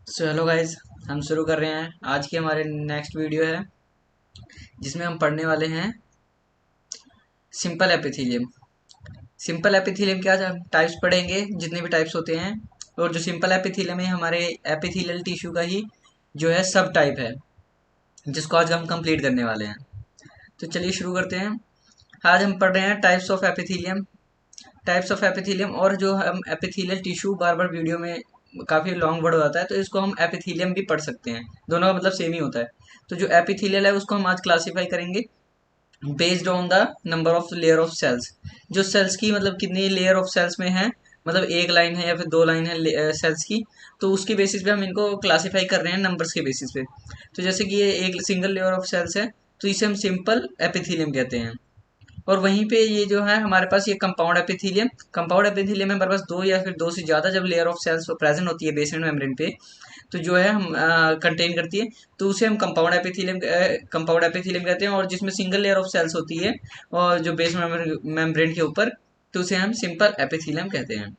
Hello guys. हम शुरू कर रहे हैं। आज की हमारे नेक्स्ट वीडियो है जिसमें हम पढ़ने वाले हैं सिंपल एपिथेलियम। सिंपल एपिथेलियम क्या टाइप्स पढ़ेंगे, जितने भी टाइप्स होते हैं। और जो सिंपल एपिथेलियम है हमारे एपिथेलियल टिश्यू का ही जो है सब टाइप है, जिसको आज हम कंप्लीट करने वाले हैं। तो चलिए शुरू करते हैं। आज हम पढ़ रहे हैं types of epithelium. Types of epithelium, और जो हम एपिथेलियल टिश्यू, बार बार वीडियो में काफ़ी लॉन्ग वर्ड हो जाता है तो इसको हम एपिथेलियम भी पढ़ सकते हैं। दोनों का मतलब सेम ही होता है। तो जो एपिथेलियल है उसको हम आज क्लासीफाई करेंगे based on the number of layer of cells. जो सेल्स की मतलब कितनी लेयर ऑफ सेल्स में है, मतलब एक लाइन है या फिर दो लाइन है सेल्स की, तो उसके बेसिस पे हम इनको क्लासीफाई कर रहे हैं नंबर्स के बेसिस पे। तो जैसे कि ये एक सिंगल लेयर ऑफ सेल्स है तो इसे हम सिंपल एपिथेलियम कहते हैं। और वहीं पे ये जो है हमारे पास ये कंपाउंड एपिथेलियम में हमारे पास दो या फिर दो से ज़्यादा जब लेयर ऑफ सेल्स प्रेजेंट होती है बेसमेंट मेम्ब्रेन पे, तो जो है हम कंटेन करती है, तो उसे हम कंपाउंड एपिथेलियम कहते हैं। और जिसमें सिंगल लेयर ऑफ सेल्स होती है और जो बेसमेंट मेम्ब्रेन के ऊपर, तो उसे हम सिंपल एपिथेलियम कहते हैं।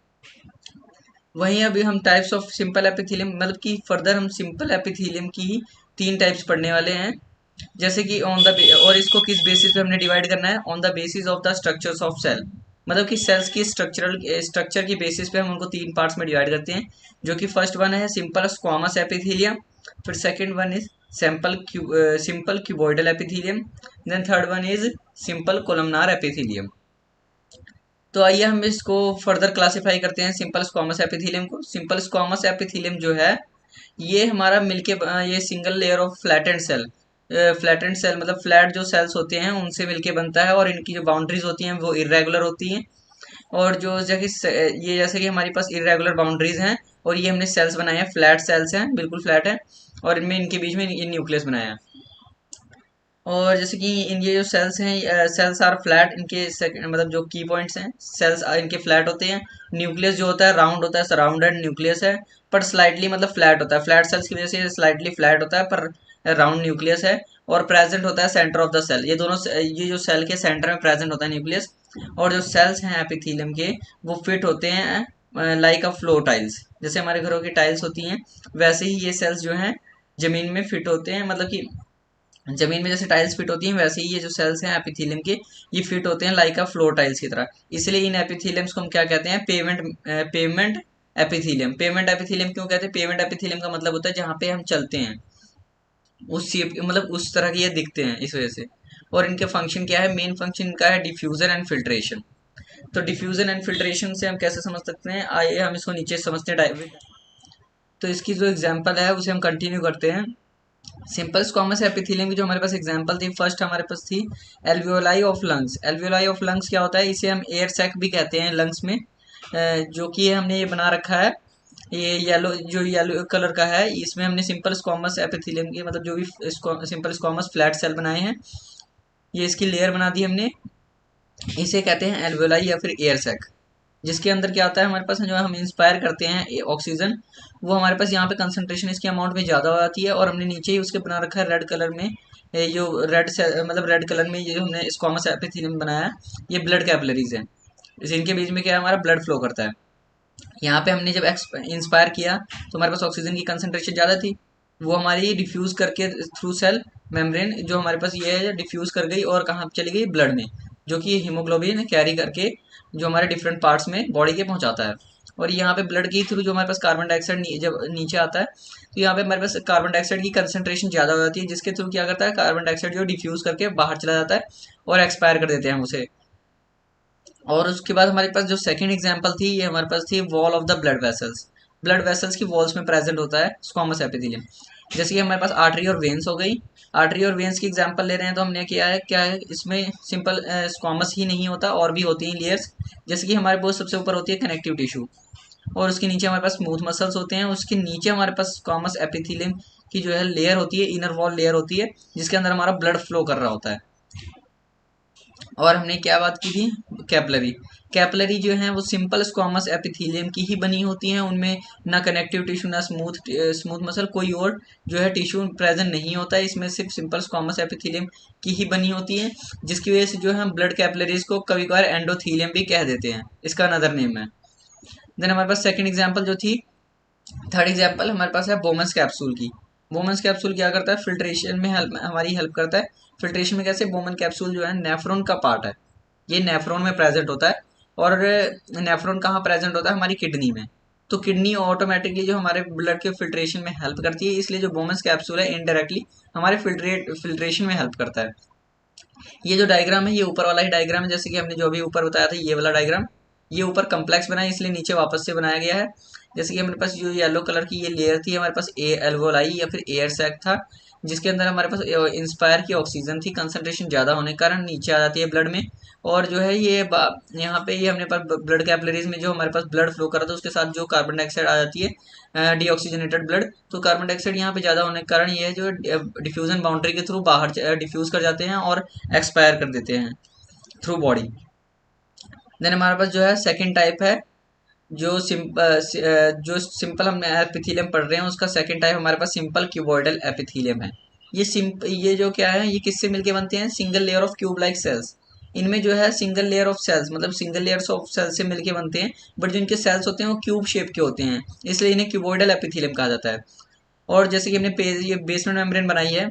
वहीं अभी हम टाइप्स ऑफ सिंपल एपिथेलियम मतलब कि फर्दर हम सिंपल एपिथेलियम की ही तीन टाइप्स पढ़ने वाले हैं। जैसे कि और इसको किस बेसिस पे हमने डिवाइड करना है, on the basis of the structures of cell. मतलब कि सेल्स की स्ट्रक्चर की बेसिस पे हम उनको तीन पार्ट्स में डिवाइड करते हैं। जो कि फर्स्ट वन है सिंपल स्क्वामस एपिथेलियम, फिर second one is simple cuboidal epithelium, then third one is simple columnar epithelium. तो आइए हम इसको फर्दर क्लासिफाई करते हैं सिंपल स्क्वामस एपिथेलियम को। सिंपल स्क्वामस एपिथेलियम जो है ये हमारा मिलके ये single layer of flattened cell मतलब फ्लैट जो सेल्स होते हैं उनसे मिलके बनता है, और इनकी जो बाउंड्रीज होती हैं वो इरेगुलर होती हैं। और जो ये जैसे कि हमारे पास इरेगुलर बाउंड्रीज हैं, और ये हमने सेल्स बनाए हैं, फ्लैट सेल्स हैं, बिल्कुल फ्लैट है। और इनमें इनके बीच में ये न्यूक्लियस बनाया है। और जैसे कि इन ये जो सेल्स हैं, सेल्स आर फ्लैट, मतलब जो की पॉइंट्स हैं, सेल्स इनके फ्लैट होते हैं। न्यूक्लियस जो होता है राउंड होता है, सराउंडेड न्यूक्लियस है, पर स्लाइटली मतलब फ्लैट होता है। फ्लैट सेल्स की वजह से स्लाइटली फ्लैट होता है, पर राउंड न्यूक्लियस है। और प्रेजेंट होता है सेंटर ऑफ द सेल। ये जो सेल के सेंटर में प्रेजेंट होता है न्यूक्लियस। और जो सेल्स हैं एपिथेलियम के, वो फिट होते हैं लाइक अ फ्लोर टाइल्स। जैसे हमारे घरों की टाइल्स होती हैं, वैसे ही ये सेल्स जो हैं जमीन में फिट होते हैं। मतलब कि जमीन में जैसे टाइल्स फिट होती हैं वैसे ही ये जो सेल्स हैं एपिथेलियम के, ये फिट होते हैं लाइक अ फ्लोर टाइल्स की तरह। इसलिए इन एपिथेलियम्स को हम क्या कहते हैं, पेमेंट एपिथेलियम। पेमेंट एपिथेलियम क्यों कहते हैं? पेमेंट एपिथेलियम का मतलब होता है जहाँ पे हम चलते हैं उस शेप, मतलब उस तरह के ये दिखते हैं, इस वजह से। और इनके फंक्शन क्या है? मेन फंक्शन इनका है डिफ्यूजन एंड फिल्ट्रेशन। तो डिफ्यूजन एंड फिल्ट्रेशन से हम कैसे समझ सकते हैं, आइए हम इसको नीचे समझते हैं। तो इसकी जो एग्जाम्पल है उसे हम कंटिन्यू करते हैं। सिंपल स्क्वामस एपिथेलियम की जो हमारे पास एग्जांपल थी, फर्स्ट हमारे पास थी alveoli of lungs. Alveoli of lungs क्या होता है? इसे हम एयर सैक भी कहते हैं लंग्स में। जो कि हमने ये बना रखा है, ये येलो कलर का है। इसमें हमने सिंपल स्क्वामस एपिथेलियम की मतलब जो भी सिंपल स्क्वामस फ्लैट सेल बनाए हैं, ये इसकी लेयर बना दी हमने। इसे कहते हैं एल्वियोलाई या फिर एयर सैक। जिसके अंदर क्या होता है हमारे पास, जो हम इंस्पायर करते हैं ऑक्सीजन, वो हमारे पास यहाँ पे कंसंट्रेशन इसके अमाउंट में ज़्यादा हो जाती है। और हमने नीचे ही उसके बना रखा है रेड कलर में, जो मतलब रेड कलर में ये जो हमने स्क्वामस एपिथेलियम बनाया है, ये ब्लड कैपिलरीज है। इस इनके बीच में क्या है, हमारा ब्लड फ्लो करता है। यहाँ पे हमने जब इंस्पायर किया तो हमारे पास ऑक्सीजन की कंसंट्रेशन ज़्यादा थी, वो हमारी डिफ्यूज़ करके थ्रू सेल मेम्ब्रेन जो हमारे पास ये है डिफ्यूज़ कर गई, और कहाँ चली गई? ब्लड में। जो कि हीमोग्लोबिन कैरी करके जो हमारे डिफरेंट पार्ट्स में बॉडी के पहुँचाता है। और यहाँ पे ब्लड के थ्रू जो हमारे पास कार्बन डाइऑक्साइड जब नीचे आता है, तो यहाँ पे हमारे पास कार्बन डाइऑक्साइड की कंसंट्रेशन ज़्यादा हो जाती है, जिसके थ्रू क्या करता है, कार्बन डाइऑक्साइड जो डिफ्यूज़ करके बाहर चला जाता है और एक्सपायर कर देते हैं हम उसे। और उसके बाद हमारे पास जो सेकंड एग्जांपल थी, ये हमारे पास थी wall of the blood vessels. Blood vessels की वॉल्स में प्रेजेंट होता है स्क्वामस एपिथेलियम। जैसे कि हमारे पास आर्टरी और वेन्स हो गई। आर्टरी और वेन्स की एग्जांपल ले रहे हैं तो हमने क्या है इसमें सिंपल स्क्वामस ही नहीं होता, और भी होती हैं लेयर्स। जैसे कि हमारे पास सबसे ऊपर होती है कनेक्टिव टिश्यू, और उसके नीचे हमारे पास स्मूथ मसल्स होते हैं। उसके नीचे हमारे पास स्क्वामस एपिथेलियम की जो है लेयर होती है, इनर वॉल लेयर होती है, जिसके अंदर हमारा ब्लड फ्लो कर रहा होता है। और हमने क्या बात की थी? कैपलरी। कैपलरी जो है वो सिंपल स्क्वामस एपिथेलियम की ही बनी होती हैं। उनमें ना कनेक्टिव टिश्यू ना स्मूथ मसल, कोई और जो है टिश्यू प्रेजेंट नहीं होता है। इसमें सिर्फ सिंपल स्क्वामस एपिथेलियम की ही बनी होती है, जिसकी वजह से जो है हम ब्लड कैपलरीज को कभी कभार एंडोथीलियम भी कह देते हैं, इसका अनदर नेम है। देन हमारे पास सेकंड एग्जांपल जो थी थर्ड एग्जाम्पल हमारे पास है बोमन्स कैप्सूल की। बोमन्स कैप्सूल क्या करता है, फिल्ट्रेशन में हमारी हेल्प करता है। फिल्ट्रेशन में कैसे, बोमन कैप्सूल जो है नेफ्रॉन का पार्ट है, ये नेफ्रॉन में प्रेजेंट होता है। और नेफ्रॉन कहाँ प्रेजेंट होता है, हमारी किडनी में। तो किडनी ऑटोमेटिकली जो हमारे ब्लड के फिल्ट्रेशन में हेल्प करती है, इसलिए जो बोमन्स कैप्सूल है इनडायरेक्टली हमारे फिल्ट्रेशन में हेल्प करता है। ये जो डायग्राम है ये ऊपर वाला ही डायग्राम है, जैसे कि हमने जो अभी ऊपर बताया था ये वाला डायग्राम। ये ऊपर कम्प्लेक्स बनाया इसलिए नीचे वापस से बनाया गया है। जैसे कि हमारे पास जो येलो कलर की ये लेयर थी, हमारे पास ए एल्वोलाई या फिर एयर सैक था, जिसके अंदर हमारे पास इंस्पायर की ऑक्सीजन थी, कंसंट्रेशन ज़्यादा होने के कारण नीचे आ जाती है ब्लड में। और जो है ये यहाँ पे ये हमने पास ब्लड कैपिलरीज में जो हमारे पास ब्लड फ्लो कर रहा था उसके साथ जो कार्बन डाइऑक्साइड आ जाती है, डीऑक्सीजनेटेड ब्लड। तो कार्बन डाइऑक्साइड यहाँ पे ज़्यादा होने के कारण ये जो डिफ्यूजन बाउंड्री के थ्रू बाहर डिफ्यूज कर जाते हैं और एक्सपायर कर देते हैं थ्रू बॉडी। देन हमारे पास जो है सेकेंड टाइप है, जो सिंपल हम एपिथेलियम पढ़ रहे हैं उसका सेकंड टाइप हमारे पास सिंपल क्यूबॉइडल एपिथेलियम है। ये जो क्या है, ये किससे मिलके बनते हैं, single layer of cube like cells. इनमें जो है सिंगल लेयर ऑफ सेल्स मतलब सिंगल लेयर्स ऑफ सेल्स से मिलके बनते हैं, बट जो इनके सेल्स होते हैं वो क्यूब शेप के होते हैं, इसलिए इन्हें क्यूबॉइडल एपिथेलियम कहा जाता है। और जैसे कि हमने पेज ये बेसमेंट मेम्ब्रेन बनाई है,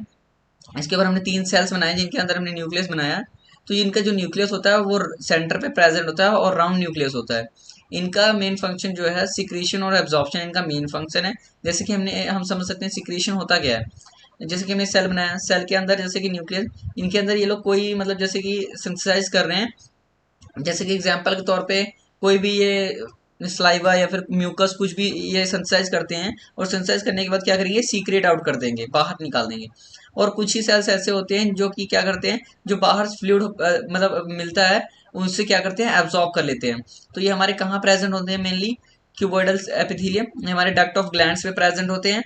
इसके ऊपर हमने 3 सेल्स बनाए जिनके अंदर हमने न्यूक्लियस बनाया। तो इनका जो न्यूक्लियस होता है वो सेंटर पे प्रेजेंट होता है और राउंड न्यूक्लियस होता है। इनका मेन फंक्शन जो है सिक्रीशन और एब्जॉर्प्शन इनका मेन फंक्शन है। जैसे कि हम समझ सकते हैं सिक्रीशन होता क्या है। जैसे कि हमने सेल बनाया, सेल के अंदर जैसे कि न्यूक्लियस, इनके अंदर ये लोग कोई मतलब जैसे कि सिंथेसाइज कर रहे हैं, जैसे कि एग्जाम्पल के तौर पे कोई भी ये स्लाइवा या फिर म्यूकस कुछ भी ये सिंथेसाइज करते हैं, और सिंथेसाइज करने के बाद क्या करेंगे, सीक्रेट आउट कर देंगे, बाहर निकाल देंगे। और कुछ ही सेल्स ऐसे होते हैं जो कि क्या करते हैं, जो बाहर फ्लूइड मतलब मिलता है उनसे क्या करते हैं, एब्जॉर्ब कर लेते हैं। तो ये हमारे कहाँ प्रेजेंट होते हैं, मेनली क्यूबॉइडल एपिथेलियम हमारे डक्ट ऑफ ग्लैंड्स में प्रेजेंट होते हैं,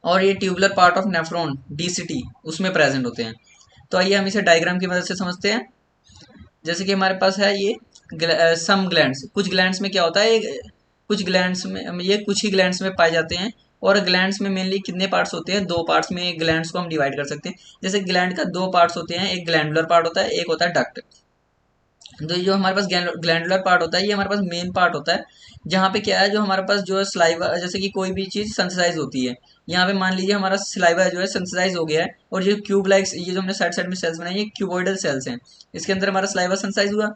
और ये tubular part of nephron DCT उसमें प्रेजेंट होते हैं। तो आइए हम इसे डायग्राम की मदद से समझते हैं। जैसे कि हमारे पास है ये सम ग्लैंड्स, कुछ ग्लैंड्स में क्या होता है, कुछ ग्लैंड्स में ये कुछ ही ग्लैंड्स में पाए जाते हैं। और ग्लैंड्स में मेनली कितने पार्ट्स होते हैं, 2 पार्ट्स में ग्लैंड्स को हम डिवाइड कर सकते हैं। जैसे ग्लैंड का 2 पार्ट्स होते हैं, एक ग्लैंडुलर पार्ट होता है, एक होता है डक्ट। तो ये जो हमारे पास ग्लैंडुलर पार्ट होता है ये हमारे पास मेन पार्ट होता है, जहाँ पे क्या है, जो हमारे पास जो है स्लाइवा, जैसे कि कोई भी चीज़ सिंथेसाइज होती है, यहाँ पे मान लीजिए हमारा स्लाइवा जो है सिंथेसाइज हो गया है, और ये क्यूब लाइक्स ये जो हमने साइड साइड में सेल्स बनाए ये क्यूबॉइडल सेल्स हैं, इसके अंदर हमारा स्लाइवा सिंथेसाइज हुआ।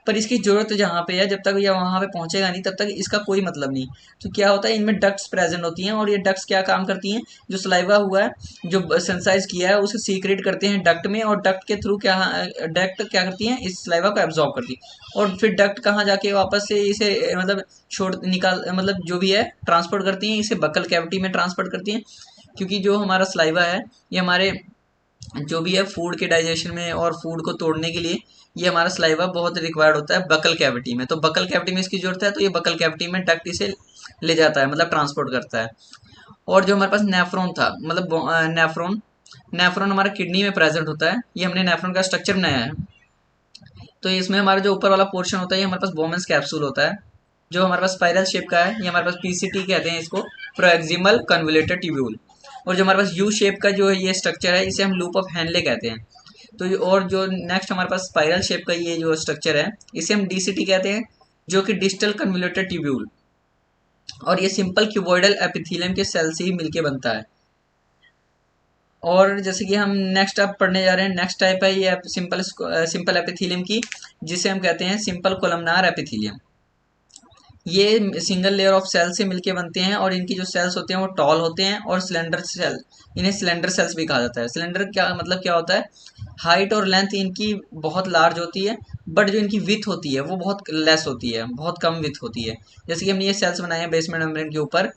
पर इसकी जरूरत जहाँ पे है, जब तक यह वहाँ पे पहुंचेगा नहीं तब तक इसका कोई मतलब नहीं। तो क्या होता है, इनमें डक्ट्स प्रेजेंट होती हैं, और ये डक्ट्स क्या काम करती हैं, जो स्लाइवा हुआ है जो सेंसाइज किया है उसे सीक्रेट करते हैं डक्ट में, और डक्ट के थ्रू डक्ट क्या करती हैं, इस स्लाइवा को एब्जॉर्ब करती है, और फिर डक्ट कहाँ जाके वापस से इसे मतलब छोड़ निकाल मतलब जो भी है ट्रांसपोर्ट करती हैं, इसे बकल कैविटी में ट्रांसपोर्ट करती हैं। क्योंकि जो हमारा स्लाइवा है ये हमारे जो भी है फूड के डाइजेशन में और फूड को तोड़ने के लिए ये हमारा स्लाइवा बहुत रिक्वायर्ड होता है बकल कैविटी में। तो बकल कैविटी में इसकी जरूरत है, तो ये बकल कैविटी में डक्ट इसे ले जाता है मतलब ट्रांसपोर्ट करता है। और जो हमारे पास नेफ्रॉन था मतलब नेफ्रॉन नेफ्रॉन हमारा किडनी में प्रेजेंट होता है। ये हमने नेफ्रॉन का स्ट्रक्चर बनाया है। तो इसमें हमारा जो ऊपर वाला पोर्शन होता है ये हमारे पास बोमेंस कैप्सूल होता है, जो हमारे पास स्पाइरल शेप का है, ये हमारे पास पीसीटी कहते हैं इसको, प्रोएक्सिमल कन्वोल्यूटेड ट्यूब्यूल। और जो हमारे पास यू शेप का जो ये स्ट्रक्चर है इसे हम लूप ऑफ हेनले कहते हैं। तो और जो नेक्स्ट हमारे पास स्पाइरल शेप का ये जो स्ट्रक्चर है इसे हम डीसीटी कहते हैं, जो कि डिस्टल कन्वोल्यूटेड ट्यूब्यूल। और ये सिंपल क्यूबॉइडल एपिथेलियम के सेल से ही मिलके बनता है। और जैसे कि हम नेक्स्ट अब पढ़ने जा रहे हैं, नेक्स्ट टाइप है ये सिंपल एपिथेलियम की, जिसे हम कहते हैं सिंपल कोलमनार एपिथेलियम। ये सिंगल लेयर ऑफ सेल से मिलके बनते हैं, और इनकी जो सेल्स होते हैं वो टॉल होते हैं और सिलेंडर सेल, इन्हें सिलेंडर सेल्स भी कहा जाता है। सिलेंडर क्या मतलब क्या होता है, हाइट और लेंथ इनकी बहुत लार्ज होती है, बट जो इनकी विथ होती है वो बहुत लेस होती है, बहुत कम विथ होती है। जैसे कि हमने ये सेल्स बनाए हैं बेसमेंट मेम्ब्रेन के ऊपर,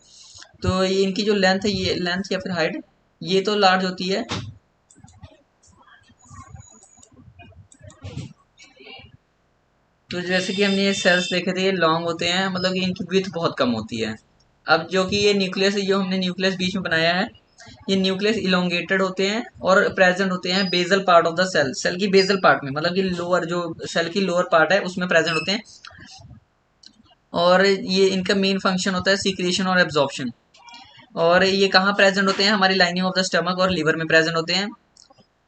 तो ये इनकी जो लेंथ है, ये लेंथ या फिर हाइट ये तो लार्ज होती है, तो जैसे कि हमने ये सेल्स देखे थे ये लॉन्ग होते हैं, मतलब कि इनकी विड्थ बहुत कम होती है। अब जो कि ये न्यूक्लियस जो हमने न्यूक्लियस बीच में बनाया है, ये न्यूक्लियस इलोंगेटेड होते हैं और प्रेजेंट होते हैं basal part of the cell, cell की बेजल पार्ट में, मतलब कि लोअर जो सेल की लोअर पार्ट है उसमें प्रेजेंट होते हैं। और ये इनका मेन फंक्शन होता है सीक्रेशन और एब्जॉर्प्शन। और ये कहाँ प्रेजेंट होते हैं, हमारी लाइनिंग ऑफ द स्टमक और लीवर में प्रेजेंट होते हैं।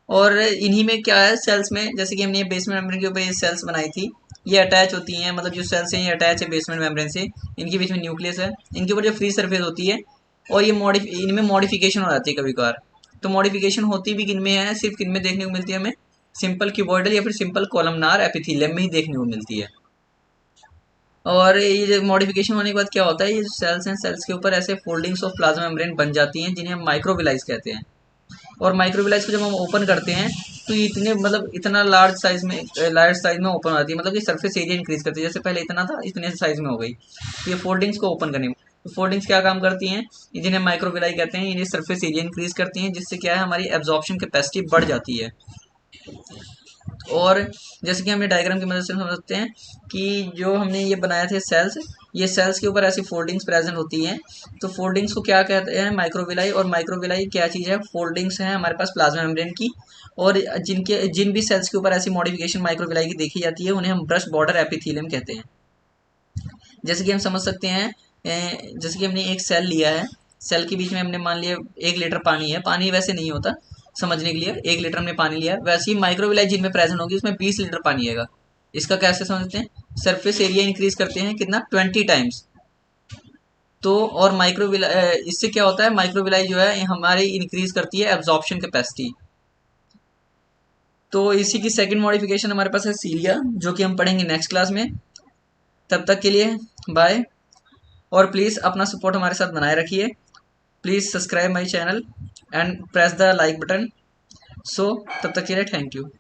और इन्हीं में क्या है सेल्स में, जैसे कि हमने ये बेसमेंट मेम्ब्रेन के ऊपर ये सेल्स बनाई थी, ये अटैच होती हैं, मतलब जो सेल्स हैं ये अटैच है बेसमेंट मेम्ब्रेन से, इनके बीच में न्यूक्लियस है, इनके ऊपर जो फ्री सरफेस होती है, और ये इनमें मॉडिफिकेशन हो जाती है कभी कभार। तो मॉडिफिकेशन होती भी किन में है, सिर्फ किन में देखने को मिलती है हमें, सिंपल क्यूबॉइडल या फिर सिंपल कॉलमनार एपिथेलियम में ही देखने को मिलती है। और ये मॉडिफिकेशन होने के बाद क्या होता है, ये सेल्स हैं, सेल्स के ऊपर ऐसे फोल्डिंग्स ऑफ प्लाज्मा मेम्ब्रेन बन जाती हैं जिन्हें हम माइक्रोविलाइज कहते हैं। और माइक्रोविलाइज को जब हम ओपन करते हैं तो ये इतने मतलब इतना लार्ज साइज में ओपन हो जाती है, मतलब कि सरफेस एरिया इंक्रीज करती है, जैसे पहले इतना था इतने साइज में हो गई। तो ये फोल्डिंग्स को ओपन करने में, तो फोल्डिंग्स क्या काम करती हैं, जिन्हें माइक्रोविलाई कहते हैं, इन्हें सरफेस एरिया इंक्रीज करती हैं, जिससे क्या है हमारी एब्जॉर्प्शन कैपेसिटी बढ़ जाती है। और जैसे कि हमने डायग्राम की मदद से समझ सकते हैं कि जो हमने ये बनाए थे सेल्स, ये सेल्स के ऊपर ऐसी फोल्डिंग्स प्रेजेंट होती हैं। तो फोल्डिंग्स को क्या कहते हैं, माइक्रोविलाई। और माइक्रोविलाई क्या चीज़ है, फोल्डिंग्स हैं हमारे पास प्लाज्मा मेम्ब्रेन की। और जिन भी सेल्स के ऊपर ऐसी मॉडिफिकेशन माइक्रोविलाई की देखी जाती है उन्हें हम ब्रश बॉर्डर एपिथेलियम कहते हैं। जैसे कि हम समझ सकते हैं, जैसे कि हमने एक सेल लिया है, सेल के बीच में हमने मान लिया 1 लीटर पानी है, पानी वैसे नहीं होता, समझने के लिए 1 लीटर हमने पानी लिया है, वैसे ही माइक्रोविलाई जिनमें प्रेजेंट होगी उसमें 20 लीटर पानी आएगा। इसका कैसे समझते हैं, सरफेस एरिया इंक्रीज करते हैं कितना, 20 टाइम्स। तो और माइक्रोविलाई इससे क्या होता है, माइक्रोविलाई जो है हमारी इंक्रीज करती है एब्जॉर्प्शन कैपेसिटी। तो इसी की सेकंड मॉडिफिकेशन हमारे पास है सीलिया, जो कि हम पढ़ेंगे नेक्स्ट क्लास में। तब तक के लिए बाय। और प्लीज़ अपना सपोर्ट हमारे साथ बनाए रखिए। Please subscribe my channel and press the like button. So तब तक के लिए थैंक यू।